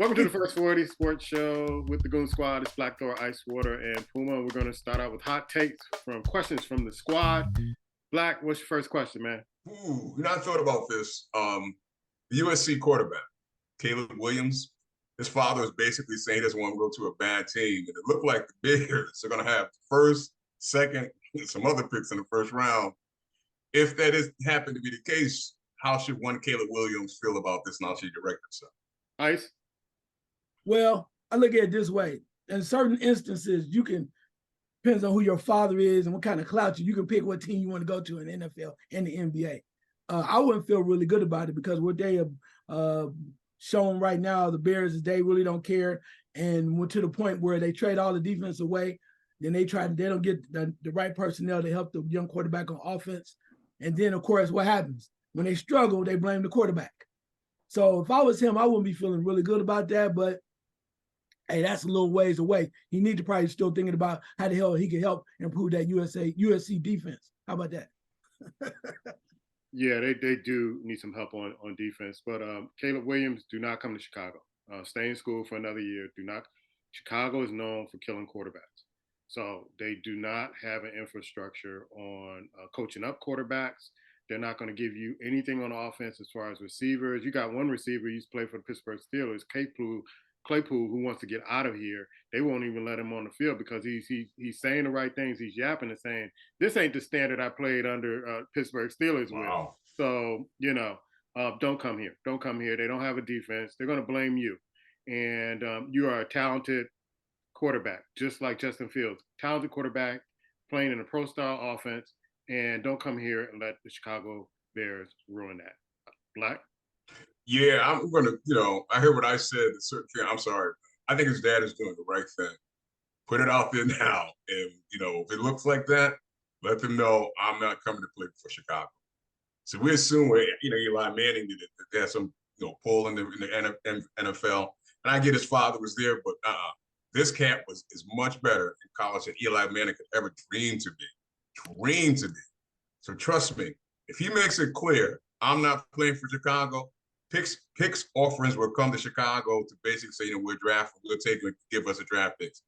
Welcome to the First 40 Sports Show with the Goon Squad. It's Black Thor, Icewater, and Puma. We're going to start out with hot takes from questions from the squad. Black, what's your first question, man? I thought about this. The USC quarterback, Caleb Williams, his father is basically saying he doesn't want to go to a bad team. And it looked like the Bears are going to have first, second, and some other picks in the first round. If that is happened to be the case, how should one Caleb Williams feel about this now she direct himself? Ice? Well, I look at it this way. In certain instances, you can, depends on who your father is and what kind of clout you can pick what team you want to go to in the NFL and the NBA. I wouldn't feel really good about it because what they have shown right now, the Bears, is they really don't care and went to the point where they trade all the defense away. Then they don't get the right personnel to help the young quarterback on offense. And then, of course, what happens? When they struggle, they blame the quarterback. So if I was him, I wouldn't be feeling really good about that, but hey, that's a little ways away. He needs to probably still thinking about how the hell he can help improve that USC defense. How about that? Yeah, they do need some help on defense. But Caleb Williams, do not come to Chicago. Stay in school for another year. Chicago is known for killing quarterbacks. So they do not have an infrastructure on coaching up quarterbacks. They're not going to give you anything on offense as far as receivers. You got one receiver who used to play for the Pittsburgh Steelers, Claypool, who wants to get out of here. They won't even let him on the field because he's saying the right things. He's yapping and saying, this ain't the standard I played under Pittsburgh Steelers with. So, don't come here. Don't come here. They don't have a defense. They're going to blame you. And you are a talented quarterback, just like Justin Fields. Talented quarterback playing in a pro-style offense. And don't come here and let the Chicago Bears ruin that. Black? Yeah, I'm going to, I heard what I said. I'm sorry. I think his dad is doing the right thing. Put it out there now. And, if it looks like that, let them know I'm not coming to play for Chicago. So we assume, Eli Manning did it. They had some, pull in the NFL. And I get his father was there, but this cat is much better in college than Eli Manning could ever dream to be. So trust me, if he makes it clear, I'm not playing for Chicago, picks offerings will come to Chicago to basically say, we're drafting, we'll take it, give us a draft picks.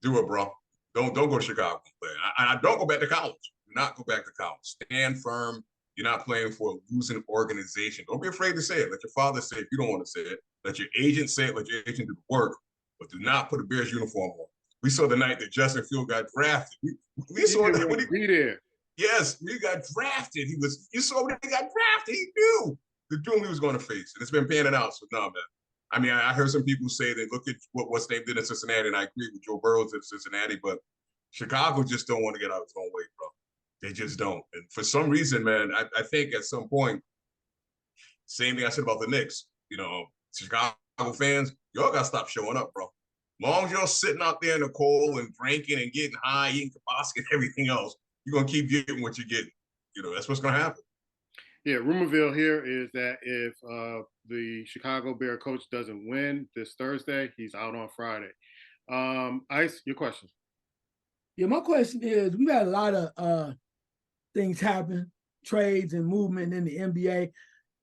Do it, bro. Don't go to Chicago and play. I don't go back to college. Do not go back to college. Stand firm. You're not playing for a losing organization. Don't be afraid to say it. Let your father say it if you don't want to say it. Let your agent say it. Let your agent do the work. But do not put a Bears uniform on. We saw the night that Justin Fields got drafted. We saw that when he there. Yes, he got drafted. You saw when he got drafted. He knew the doom he was going to face, and it's been panning out. So no, man. I mean, I heard some people say that look at what's name did in Cincinnati, and I agree with Joe Burrow did in Cincinnati, but Chicago just don't want to get out of its own way, bro. They just don't. And for some reason, man, I think at some point, same thing I said about the Knicks. Chicago fans, y'all got to stop showing up, bro. Long as you're sitting out there in the cold and drinking and getting high, eating kibosky and everything else, you're going to keep getting what you're getting. That's what's going to happen. Yeah, rumorville here is that if the Chicago Bear coach doesn't win this Thursday, he's out on Friday. Ice, your question. Yeah, my question is, we've had a lot of things happen, trades and movement in the NBA.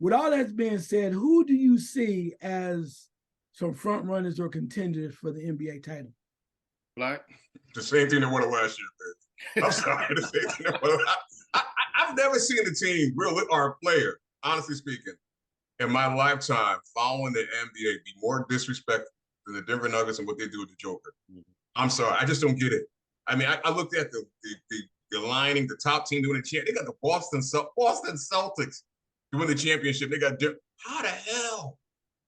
With all that's being said, who do you see as some front runners or contenders for the NBA title? Black? The same thing they won last year, man. I'm sorry. The same thing they won. I've never seen the team, or a player, honestly speaking, in my lifetime following the NBA be more disrespectful than the Denver Nuggets and what they do with the Joker. I'm sorry. I just don't get it. I mean, I looked at the lining, the top team doing the champ. They got the Boston Celtics doing the championship. They got how the hell?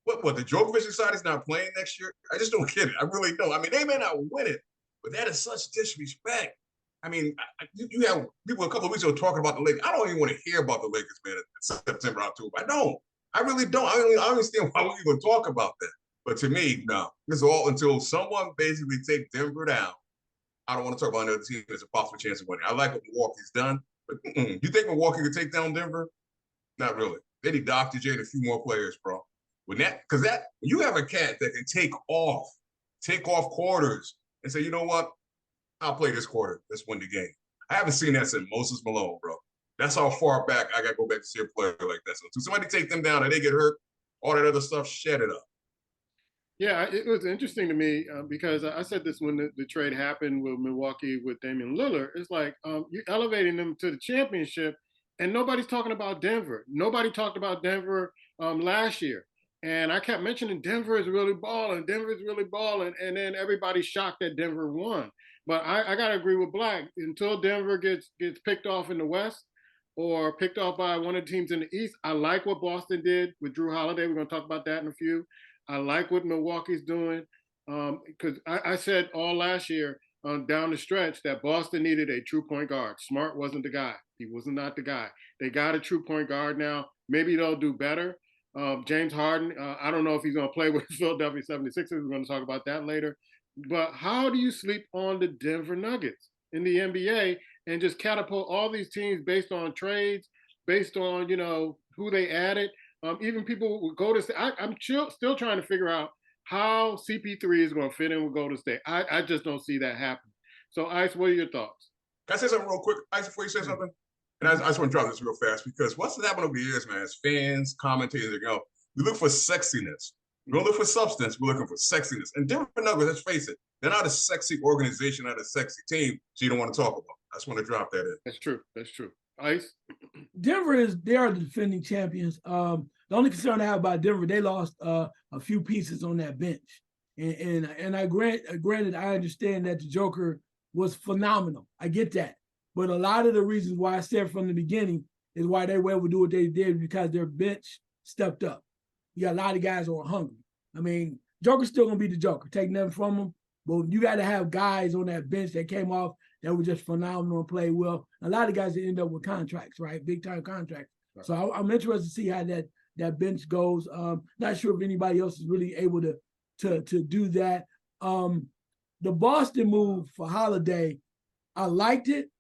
What the Djokovic side is not playing next year? I just don't get it. I really don't. I mean, they may not win it, but that is such disrespect. I mean, you have people a couple of weeks ago talking about the Lakers. I don't even want to hear about the Lakers, man, in September, October. I don't. I really don't. I don't understand why we even talk about that. But to me, no. This is all until someone basically take Denver down. I don't want to talk about another team that's a possible chance of winning. I like what Milwaukee's done, but you think Milwaukee could take down Denver? Not really. They need Dr. J and a few more players, bro. When you have a cat that can take off quarters and say, you know what? I'll play this quarter. Let's win the game. I haven't seen that since Moses Malone, bro. That's how far back I got to go back to see a player like that. So somebody take them down and they get hurt, all that other stuff, shut it up. Yeah, it was interesting to me because I said this when the trade happened with Milwaukee with Damian Lillard. It's like you're elevating them to the championship, and nobody's talking about Denver. Nobody talked about Denver last year, and I kept mentioning Denver is really balling. Denver is really balling, and then everybody's shocked that Denver won. But I gotta agree with Black. Until Denver gets picked off in the West or picked off by one of the teams in the East, I like what Boston did with Drew Holiday. We're gonna talk about that in a few. I like what Milwaukee's doing because I said all last year down the stretch that Boston needed a true point guard. Smart wasn't the guy. He was not the guy. They got a true point guard now. Maybe they'll do better. James Harden, I don't know if he's going to play with the Philadelphia 76ers. We're going to talk about that later. But how do you sleep on the Denver Nuggets in the NBA and just catapult all these teams based on trades, based on, who they added? Even people would go to say, I'm still trying to figure out how CP3 is going to fit in with Golden State. I just don't see that happening. So, Ice, what are your thoughts? Can I say something real quick, Ice, before you say something? And I just want to drop this real fast because what's happened over the years, man, as fans, commentators, we look for sexiness. We don't look for substance. We're looking for sexiness. And Denver Nuggets, let's face it, they're not a sexy organization, not a sexy team, so you don't want to talk about them. I just want to drop that in. That's true. That's true. Ice? Denver they are the defending champions. The only concern I have about Denver, they lost a few pieces on that bench. And I granted, I understand that the Joker was phenomenal. I get that. But a lot of the reasons why I said from the beginning is why they were able to do what they did because their bench stepped up. You got a lot of guys who are hungry. I mean, Joker's still going to be the Joker. Take nothing from him. But you got to have guys on that bench that came off that were just phenomenal and played well. A lot of guys that end up with contracts, right? Big-time contracts. Right. So I'm interested to see how that bench goes. Not sure if anybody else is really able to do that. The Boston move for Holiday, I liked it,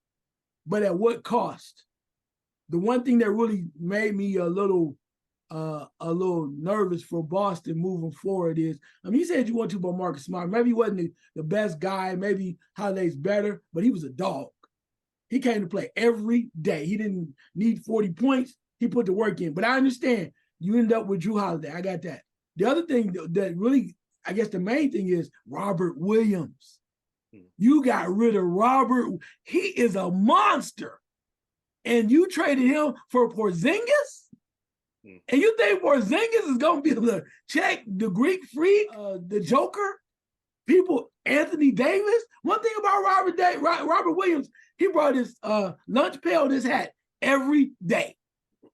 but at what cost? The one thing that really made me a little nervous for Boston moving forward is, you said you want to about Marcus Smart. Maybe he wasn't the best guy. Maybe Holiday's better, but he was a dog. He came to play every day. He didn't need 40 points. He put the work in. But I understand you end up with Drew Holiday. I got that. The other thing that really, I guess the main thing is Robert Williams. You got rid of Robert. He is a monster. And you traded him for Porzingis? And you think Porzingis is going to be able to check the Greek Freak, the Joker, Anthony Davis? One thing about Robert Williams, he brought his lunch pail, his hat every day.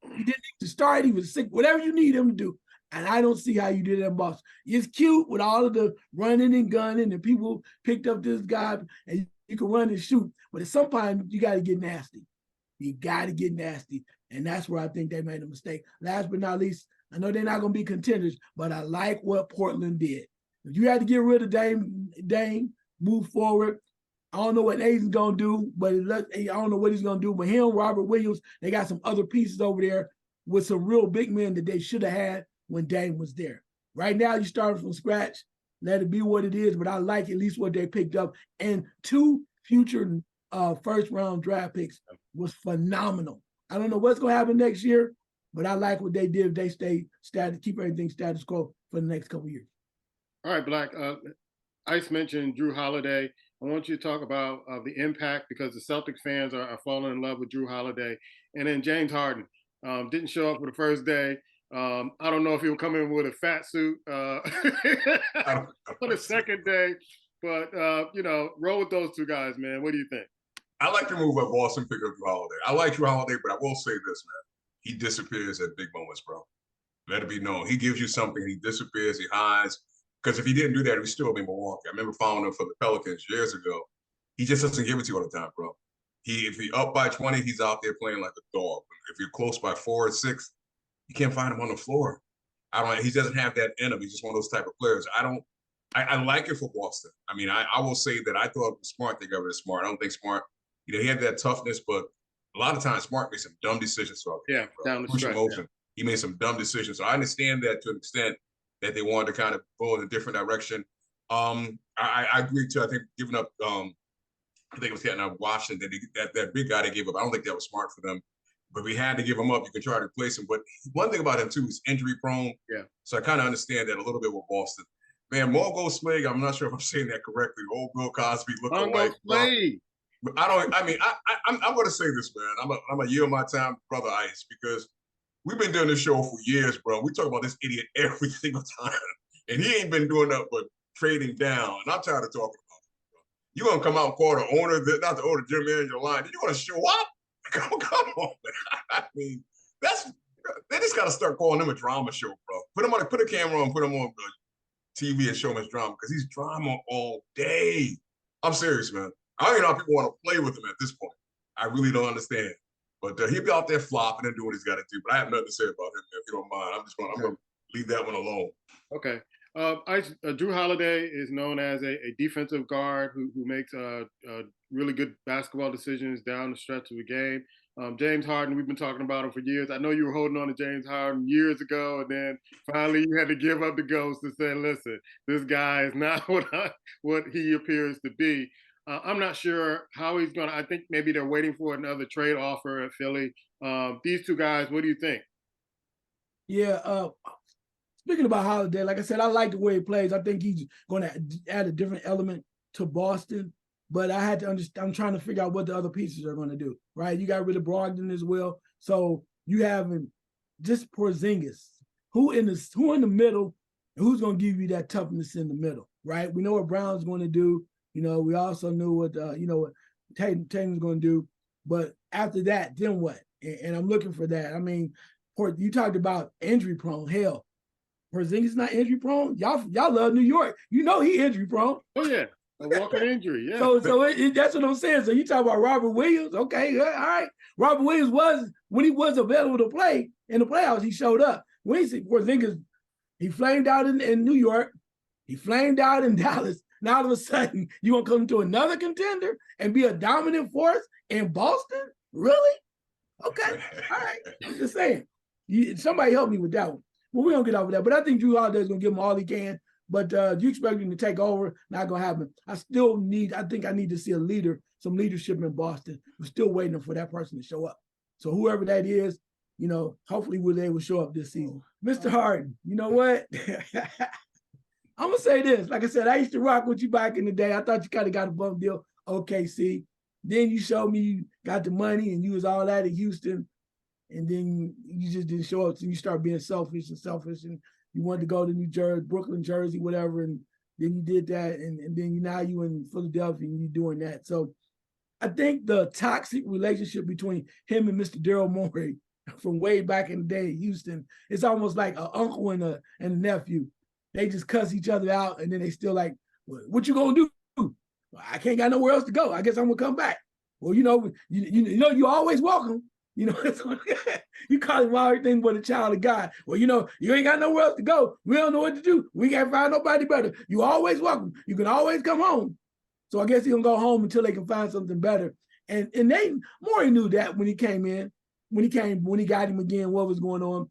He didn't need to start. He was sick, whatever you need him to do. And I don't see how you did that in Boston. It's cute with all of the running and gunning and people picked up this guy and you can run and shoot. But at some point, you got to get nasty. You got to get nasty. And that's where I think they made a mistake. Last but not least, I know they're not going to be contenders, but I like what Portland did. If you had to get rid of Dame, move forward. I don't know what Aiden's going to do, but I don't know what he's going to do. But him, Robert Williams, they got some other pieces over there with some real big men that they should have had when Dame was there. Right now, you started from scratch. Let it be what it is, but I like at least what they picked up. And 2 future first-round draft picks was phenomenal. I don't know what's going to happen next year, but I like what they did if they stay status, keep everything status quo for the next couple of years. All right, Black. Ice mentioned Drew Holiday. I want you to talk about the impact because the Celtics fans are falling in love with Drew Holiday. And then James Harden didn't show up for the first day. I don't know if he'll come in with a fat suit for the second day, but roll with those two guys, man. What do you think? I like the move by Boston pick up Drew Holiday. I like Drew Holiday, but I will say this, man. He disappears at big moments, bro. Let it be known. He gives you something. He disappears. He hides. Because if he didn't do that, he would still be in Milwaukee. I remember following him for the Pelicans years ago. He just doesn't give it to you all the time, bro. If he up by 20, he's out there playing like a dog. If you're close by 4 or 6, you can't find him on the floor. He doesn't have that in him. He's just one of those type of players. I like it for Boston. I will say that I thought it was Smart. They got rid of Smart. I don't think Smart, he had that toughness, but a lot of times Smart made some dumb decisions. Down the stretch. Yeah. He made some dumb decisions. So I understand that to an extent that they wanted to kind of go in a different direction. I agree too. I think giving up, I think it was getting out of Washington, that big guy they gave up. I don't think that was smart for them, but we had to give him up. You could try to replace him. But one thing about him too, he's injury prone. Yeah. So I kind of understand that a little bit with Boston. Man, Mongo Slade, I'm not sure if I'm saying that correctly. Old Bill Cosby Mongo look-alike. Slade. But I'm going to say this, man. I'm a yield my time, brother Ice, because we've been doing this show for years, bro. We talk about this idiot every single time, and he ain't been doing nothing but trading down. And I'm tired of talking about it. Bro. You gonna come out and call the owner, not the owner, general manager line? You gonna show up? Come on, man. I mean, they just gotta start calling him a drama show, bro. Put a camera on, put him on TV and show him his drama because he's drama all day. I'm serious, man. I don't even know how people want to play with him at this point. I really don't understand. But he'll be out there flopping and doing what he's got to do. But I have nothing to say about him, if you don't mind. I'm going to leave that one alone. Okay. Drew Holiday is known as a defensive guard who makes really good basketball decisions down the stretch of the game. James Harden, we've been talking about him for years. I know you were holding on to James Harden years ago, and then finally you had to give up the ghost and say, listen, this guy is not what he appears to be. I'm not sure how he's going to. I think maybe they're waiting for another trade offer at Philly. These two guys, what do you think? Yeah. Speaking about Holiday, like I said, I like the way he plays. I think he's going to add a different element to Boston. But I had to understand, I'm trying to figure out what the other pieces are going to do, right? You got rid of Brogdon as well. So you have just Porzingis. Who in the middle, and who's going to give you that toughness in the middle, right? We know what Brown's going to do. We also knew what what Tatum's going to do. But after that, then what? And I'm looking for that. I mean, you talked about injury prone. Hell, Porzingis not injury prone. Y'all love New York. He injury prone. Oh yeah. A walking injury, yeah. So that's what I'm saying. So you talk about Robert Williams, okay, all right. Robert Williams when he was available to play in the playoffs, he showed up. When he flamed out in New York, he flamed out in Dallas. Now all of a sudden, you want to come to another contender and be a dominant force in Boston? Really? Okay, all right. I'm just saying. Somebody help me with that one. Well, we don't get over that, but I think Drew Holiday is going to give him all he can. But you expect him to take over, not going to happen. I think I need to see some leadership in Boston. We're still waiting for that person to show up. So whoever that is, hopefully they will show up this season. Mr. Harden, you know what? I'm going to say this. Like I said, I used to rock with you back in the day. I thought you kind of got a bum deal. OKC. Then you showed me you got the money and you was all that in Houston. And then you just didn't show up. So you start being selfish and you wanted to go to New Jersey, Brooklyn, Jersey, whatever, and then you did that, and then now you in Philadelphia and you doing that. So I think the toxic relationship between him and Mr. Daryl Morey from way back in the day in Houston, it's almost like an uncle and a nephew. They just cuss each other out, and then they still like, what you gonna do? Well, I can't got nowhere else to go. I guess I'm gonna come back. Well, you always welcome. You call him everything but a child of God. Well, you ain't got nowhere else to go. We don't know what to do. We can't find nobody better. You always welcome. You can always come home. So I guess he's gonna go home until they can find something better. And Morey knew that when he came in, when he got him again, what was going on.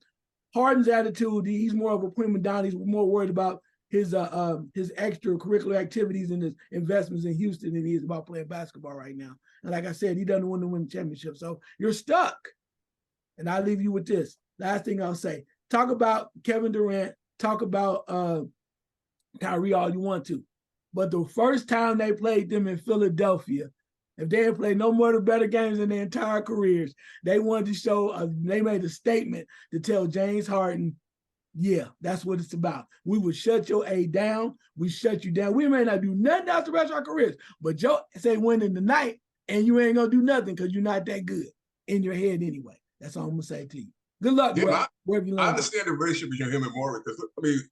Harden's attitude, he's more of a prima donna. He's more worried about his extracurricular activities and his investments in Houston than he is about playing basketball right now. And like I said, he doesn't want to win the championship. So you're stuck. And I'll leave you with this. Last thing I'll say. Talk about Kevin Durant. Talk about Kyrie all you want to. But the first time they played them in Philadelphia, if they had played no more than better games in their entire careers, they wanted to show, they made a statement to tell James Harden, yeah, that's what it's about. We would shut your A down. We shut you down. We may not do nothing else the rest of our careers, but Joe say winning tonight, and you ain't gonna do nothing because you're not that good in your head anyway. That's all I'm gonna say to you. Good luck, bro. I understand the relationship between him and Morey because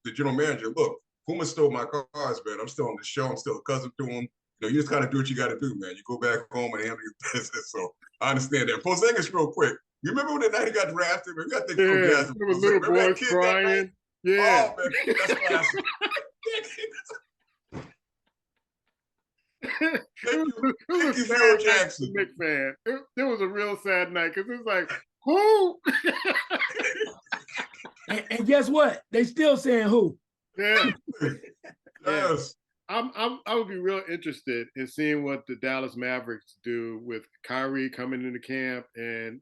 the general manager. Look, Puma stole my cars, man. I'm still on the show. I'm still a cousin to him. You just kind of do what you got to do, man. You go back home and handle your business. So I understand that. Porzingis, real quick. You remember when the night he got drafted? Maybe I think there was little boys crying. Yeah. Oh, man, that's classic. Thank you, Phil Jackson. Big fan. It was a real sad night because it was like, who? and guess what? They still saying who. Yeah. Yes. I would be real interested in seeing what the Dallas Mavericks do with Kyrie coming into camp and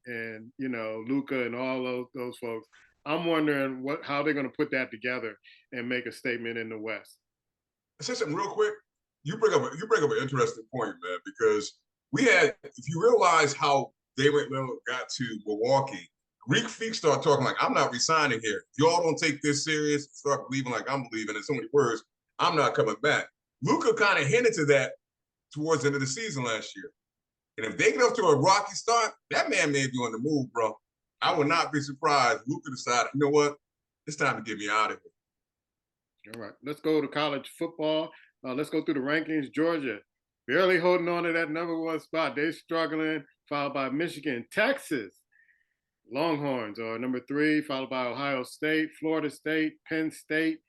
Luka and all those folks. I'm wondering how they're going to put that together and make a statement in the West. say something real quick. You bring up an interesting point, man, because if you realize how Damian Lillard got to Milwaukee, Greek freaks start talking like, I'm not resigning here. If y'all don't take this serious, start believing like I'm believing in so many words, I'm not coming back. Luka kind of hinted to that towards the end of the season last year. And if they get off to a rocky start, that man may be on the move, bro. I would not be surprised. Luka decided, you know what? It's time to get me out of here. All right, let's go to college football. Let's go through the rankings. Georgia, barely holding on to that #1 spot. They're struggling, followed by Michigan. Texas, Longhorns are #3, followed by Ohio State, Florida State, Penn State,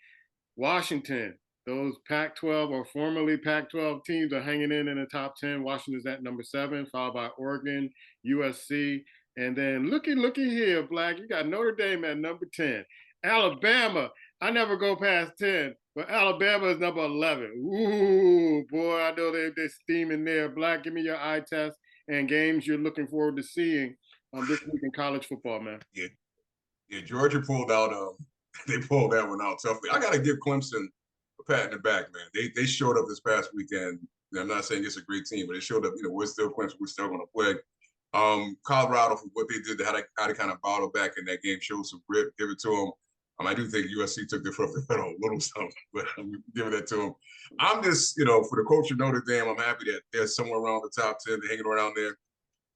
Washington. Those Pac-12 or formerly Pac-12 teams are hanging in the top 10. Washington's at #7, followed by Oregon, USC. And then looky here, Black. You got Notre Dame at #10. Alabama, I never go past 10, but Alabama is #11. Ooh, boy, I know they're steaming there. Black, give me your eye test and games you're looking forward to seeing this week in college football, man. Yeah, Georgia pulled out. They pulled that one out toughly. I got to give Clemson a pat in the back, man. They showed up this past weekend. I'm not saying it's a great team, but they showed up. We're still Clemson. We're still going to play. Colorado, for what they did, how to kind of battle back in that game, show some grit, give it to them. I do think USC took their foot off the pedal a little something, but I'm giving that to them. I'm just, for the coach of Notre Dame, I'm happy that they're somewhere around the top 10, they're hanging around there.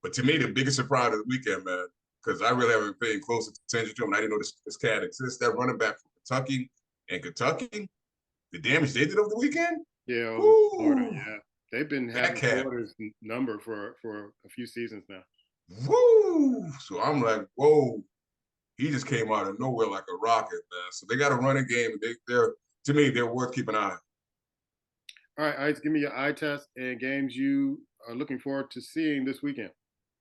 But to me, the biggest surprise of the weekend, man, because I really haven't paid close attention to him. I didn't know this cat exists. That running back from Kentucky, the damage they did over the weekend. Yeah, Florida. Yeah, they've been having Florida's number for a few seasons now. Woo! So I'm like, whoa. He just came out of nowhere like a rocket, man. So they got a running game. They're worth keeping an eye on. All right, Ice, give me your eye test and games you are looking forward to seeing this weekend.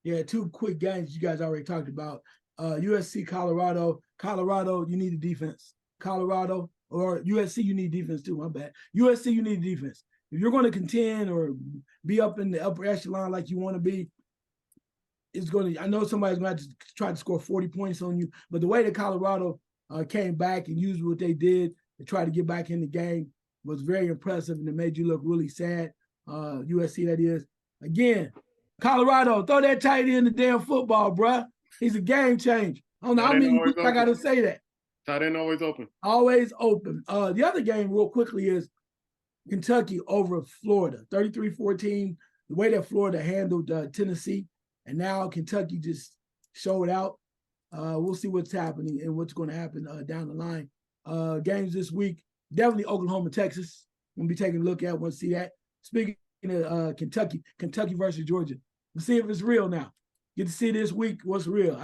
Yeah, 2 quick games you guys already talked about. USC, Colorado. Colorado, you need a defense. Colorado or USC, you need defense too. My bad. USC, you need defense. If you're going to contend or be up in the upper echelon like you want to be, I know somebody's going to have to try to score 40 points on you, but the way that Colorado came back and used what they did to try to get back in the game was very impressive, and it made you look really sad. USC, that is. Again, Colorado, throw that tight end the damn football, bruh. He's a game changer. I don't know how many weeks I got to say that. Tight end always open. Always open. The other game, real quickly, is Kentucky over Florida, 33-14. The way that Florida handled Tennessee, and now Kentucky just showed out. We'll see what's happening and what's going to happen down the line. Games this week, definitely Oklahoma, Texas. We'll be taking a look at. We'll see that. Speaking of Kentucky versus Georgia. We'll see if it's real now. Get to see this week what's real.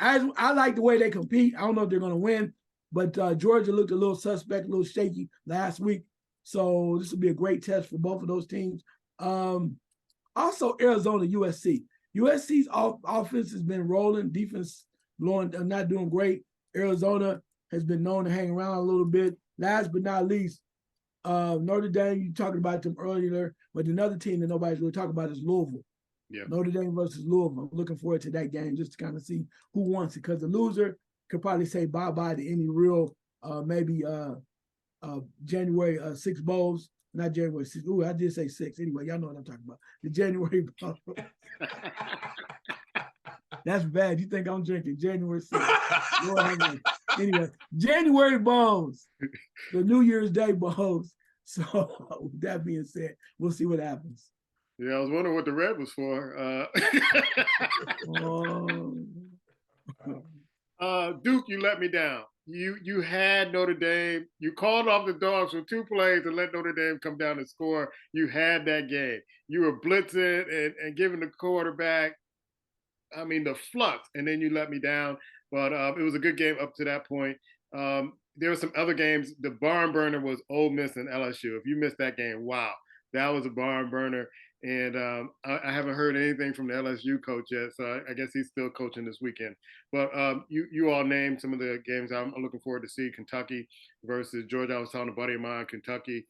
I like the way they compete. I don't know if they're going to win, but Georgia looked a little suspect, a little shaky last week. So this will be a great test for both of those teams. Also, Arizona, USC. USC's offense has been rolling, defense not doing great. Arizona has been known to hang around a little bit. Last but not least, Notre Dame, you talking about them earlier, but another team that nobody's really talking about is Louisville. Yeah. Notre Dame versus Louisville. I'm looking forward to that game just to kind of see who wants it, because the loser could probably say bye-bye to any real maybe January 6 bowls. Not January 6. Ooh, I did say 6. Anyway, y'all know what I'm talking about. The January bowl. That's bad. You think I'm drinking January 6th. Anyway, January bowls. The New Year's Day bowls. So with that being said, we'll see what happens. Yeah, I was wondering what the red was for. Duke, you let me down. You had Notre Dame. You called off the dogs for 2 plays and let Notre Dame come down and score. You had that game. You were blitzing and giving the quarterback, the flux, and then you let me down. But it was a good game up to that point. There were some other games. The barn burner was Ole Miss and LSU. If you missed that game, wow, that was a barn burner. And I haven't heard anything from the LSU coach yet, so I guess he's still coaching this weekend. But you all named some of the games I'm looking forward to see. Kentucky versus Georgia. I was telling a buddy of mine, Kentucky,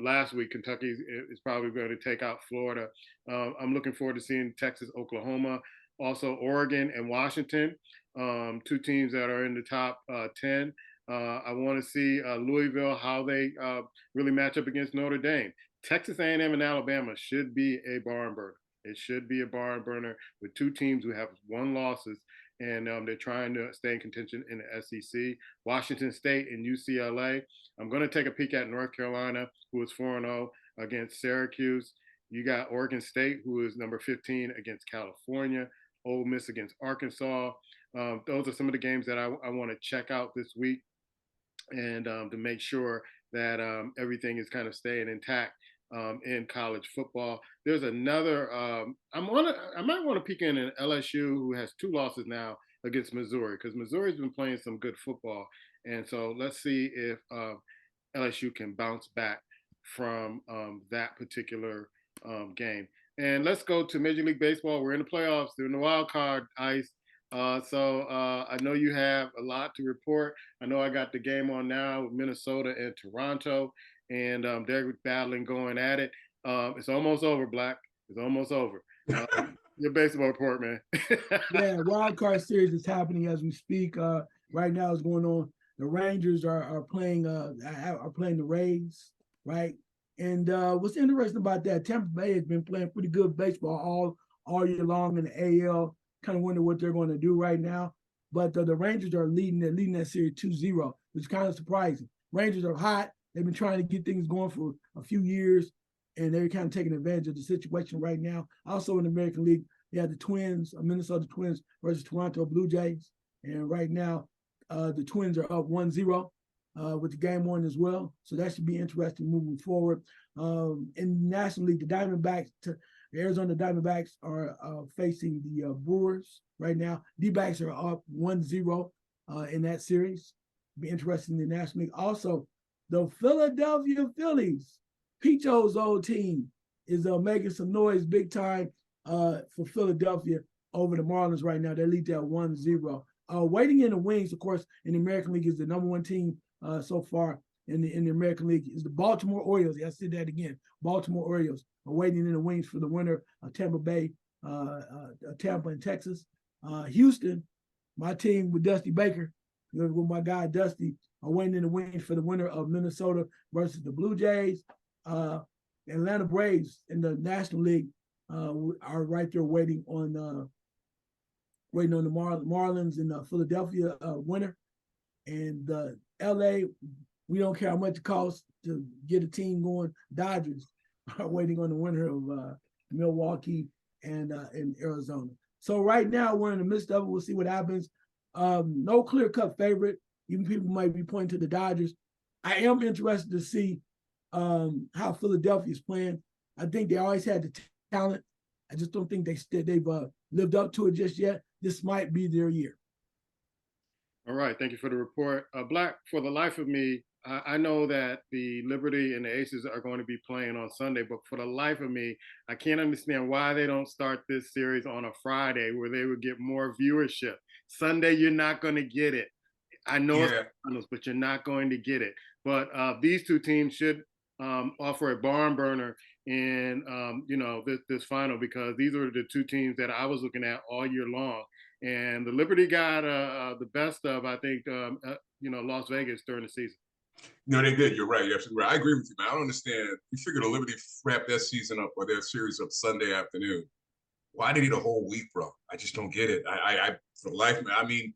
last week. Kentucky is probably going to take out Florida. I'm looking forward to seeing Texas, Oklahoma, also Oregon and Washington, 2 teams that are in the top 10. I want to see Louisville, how they really match up against Notre Dame. Texas A&M and Alabama should be a barn burner. It should be a barn burner with two teams who have one losses, and they're trying to stay in contention in the SEC. Washington State and UCLA. I'm going to take a peek at North Carolina, who is 4-0 against Syracuse. You got Oregon State, who is number 15 against California. Ole Miss against Arkansas. Those are some of the games that I want to check out this week, and to make sure that everything is kind of staying intact in college football. There's another. I might want to peek in an LSU, who has 2 losses now against Missouri, because Missouri's been playing some good football, and so let's see if LSU can bounce back from that particular game. And let's go to Major League Baseball. We're in the playoffs. They're in the wild card, Ice. So I know you have a lot to report. I know I got the game on now with Minnesota and Toronto, and they're battling, going at it. It's almost over, Black. It's almost over. Your baseball report, man. Yeah, wild card series is happening as we speak. Right now is going on. The Rangers are playing the Rays, right? And what's interesting about that, Tampa Bay has been playing pretty good baseball all year long in the AL. Kind of wonder what they're going to do right now. But the Rangers are leading that series 2-0, which is kind of surprising. Rangers are hot. They've been trying to get things going for a few years, and they're kind of taking advantage of the situation right now. Also in the American League, you have the Twins, Minnesota Twins versus Toronto Blue Jays. And right now, the Twins are up 1-0 with the game on as well. So that should be interesting moving forward. In the National League, the Arizona Diamondbacks are facing the Brewers right now. D-backs are up 1-0 in that series. Be interesting in the National League. Also, the Philadelphia Phillies, Picho's old team, is making some noise big time for Philadelphia over the Marlins right now. They lead that 1-0. Waiting in the wings, of course, in the American League is the number 1 team so far in the American League is the Baltimore Orioles. I said that again. Baltimore Orioles are waiting in the wings for the winner of Tampa Bay, Tampa and Texas. Houston, my team with Dusty Baker, with my guy Dusty, are waiting in the wings for the winner of Minnesota versus the Blue Jays. Atlanta Braves in the National League are right there waiting on the Marlins and the Philadelphia winner. And LA, we don't care how much it costs to get a team going. Dodgers are waiting on the winner of Milwaukee and Arizona. So right now we're in the midst of it. We'll see what happens. No clear-cut favorite. Even people might be pointing to the Dodgers. I am interested to see how Philadelphia is playing. I think they always had the talent. I just don't think they've lived up to it just yet. This might be their year. All right. Thank you for the report. Black, for the life of me, I know that the Liberty and the Aces are going to be playing on Sunday, but for the life of me, I can't understand why they don't start this series on a Friday where they would get more viewership. Sunday, you're not going to get it. I know it's finals, but you're not going to get it. But these two teams should offer a barn burner in this final, because these are the two teams that I was looking at all year long. And the Liberty got the best of, I think, Las Vegas during the season. No, they did. You're right. You're absolutely right. I agree with you, man. I don't understand. You figure the Liberty wrapped their season up or their series up Sunday afternoon. Why did he need a whole week, bro? I just don't get it. I for life, man. I mean,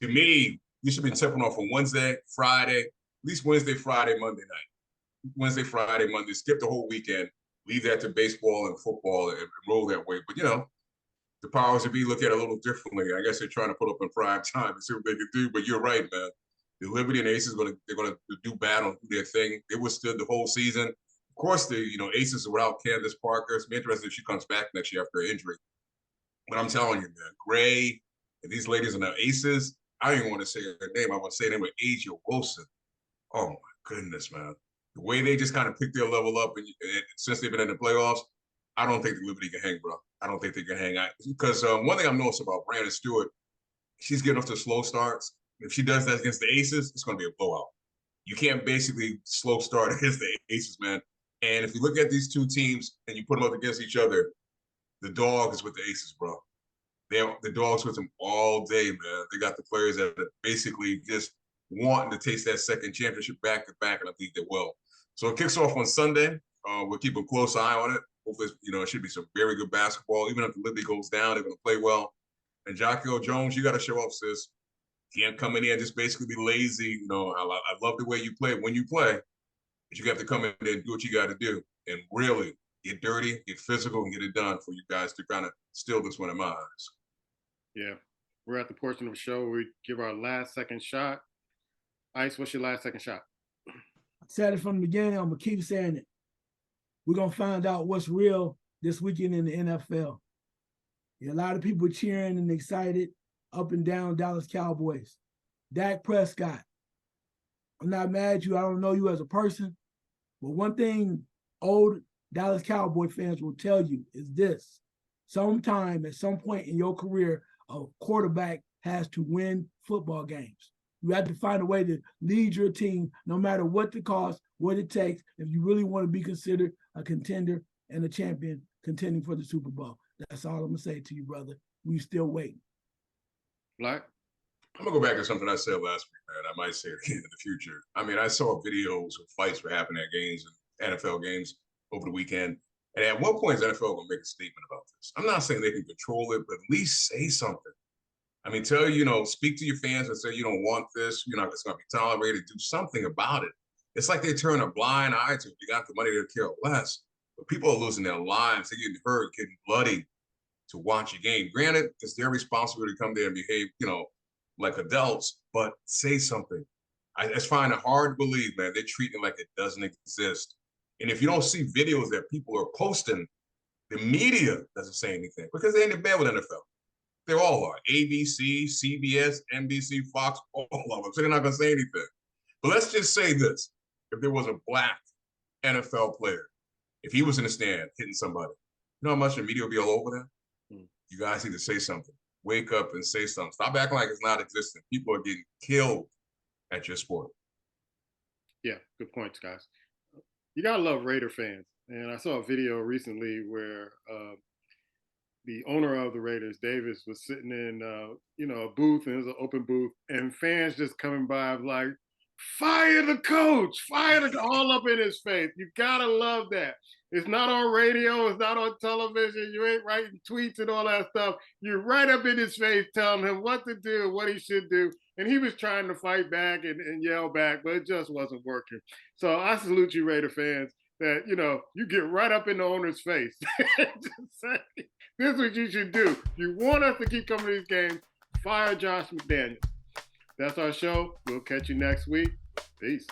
to me, you should be tipping off on Wednesday, Friday, at least Wednesday, Friday, Monday night. Wednesday, Friday, Monday. Skip the whole weekend. Leave that to baseball and football and roll that way. But, the powers that be look at it a little differently. I guess they're trying to put up in prime time and see what they can do. But you're right, man. The Liberty and Aces they're gonna do battle, do their thing. They withstood the whole season. Of course, the Aces are without Candace Parker. It's be interesting if she comes back next year after her injury. But I'm telling you, man, Gray and these ladies are now Aces. I don't even want to say her name. I want to say her name with Asia Wilson. Oh my goodness, man. The way they just kind of picked their level up and since they've been in the playoffs, I don't think the Liberty can hang, bro. I don't think they can hang. Because one thing I've noticed about Brandon Stewart, she's getting off to slow starts. If she does that against the Aces, it's going to be a blowout. You can't basically slow start against the Aces, man. And if you look at these two teams and you put them up against each other, the dog is with the Aces, bro. The dog's with them all day, man. They got the players that are basically just wanting to taste that second championship back to back, and I think they will. So it kicks off on Sunday. We'll keep a close eye on it. Hopefully, it should be some very good basketball. Even if the Liberty goes down, they're going to play well. And Jacquel Jones, you got to show up, sis. Can't come in here and just basically be lazy. I love the way you play when you play, but you have to come in there and do what you got to do and really get dirty, get physical, and get it done for you guys to kind of steal this one in my eyes. Yeah. We're at the portion of the show where we give our last second shot. Ice, what's your last second shot? I said it from the beginning. I'm going to keep saying it. We're going to find out what's real this weekend in the NFL. A lot of people cheering and excited up and down Dallas Cowboys. Dak Prescott. I'm not mad at you. I don't know you as a person. But one thing old Dallas Cowboy fans will tell you is this. Sometime, at some point in your career, a quarterback has to win football games. You have to find a way to lead your team, no matter what the cost, what it takes, if you really want to be considered a contender and a champion contending for the Super Bowl. That's all I'm going to say to you, brother. We still waiting. Black? I'm going to go back to something I said last week, man. I might say it again in the future. I mean, I saw videos of fights were happening at games and NFL games over the weekend. And at what point is NFL going to make a statement about this? I'm not saying they can control it, but at least say something. I mean, speak to your fans and say you don't want this. It's going to be tolerated. Do something about it. It's like they turn a blind eye to it. You got the money to care less. But people are losing their lives. They're getting hurt, getting bloody to watch a game. Granted, it's their responsibility to come there and behave, like adults, but say something. It's finding it hard to believe, man. They're treating it like it doesn't exist. And if you don't see videos that people are posting, the media doesn't say anything because they ain't in bed with NFL. They all are. ABC, CBS, NBC, Fox, all of them. So they're not going to say anything. But let's just say this. If there was a black NFL player, if he was in the stand hitting somebody, you know how much the media would be all over that? You guys need to say something. Wake up and say something. Stop acting like it's not existent. People are getting killed at your sport. Yeah, good points, guys. You got to love Raider fans. And I saw a video recently where the owner of the Raiders, Davis, was sitting in, a booth, and it was an open booth, and fans just coming by like, fire the coach, all up in his face. You got to love that. It's not on radio. It's not on television. You ain't writing tweets and all that stuff. You're right up in his face telling him what to do, what he should do. And he was trying to fight back and yell back, but it just wasn't working. So I salute you, Raider fans, that, you get right up in the owner's face. Just say, this is what you should do. You want us to keep coming to these games, fire Josh McDaniels. That's our show. We'll catch you next week. Peace.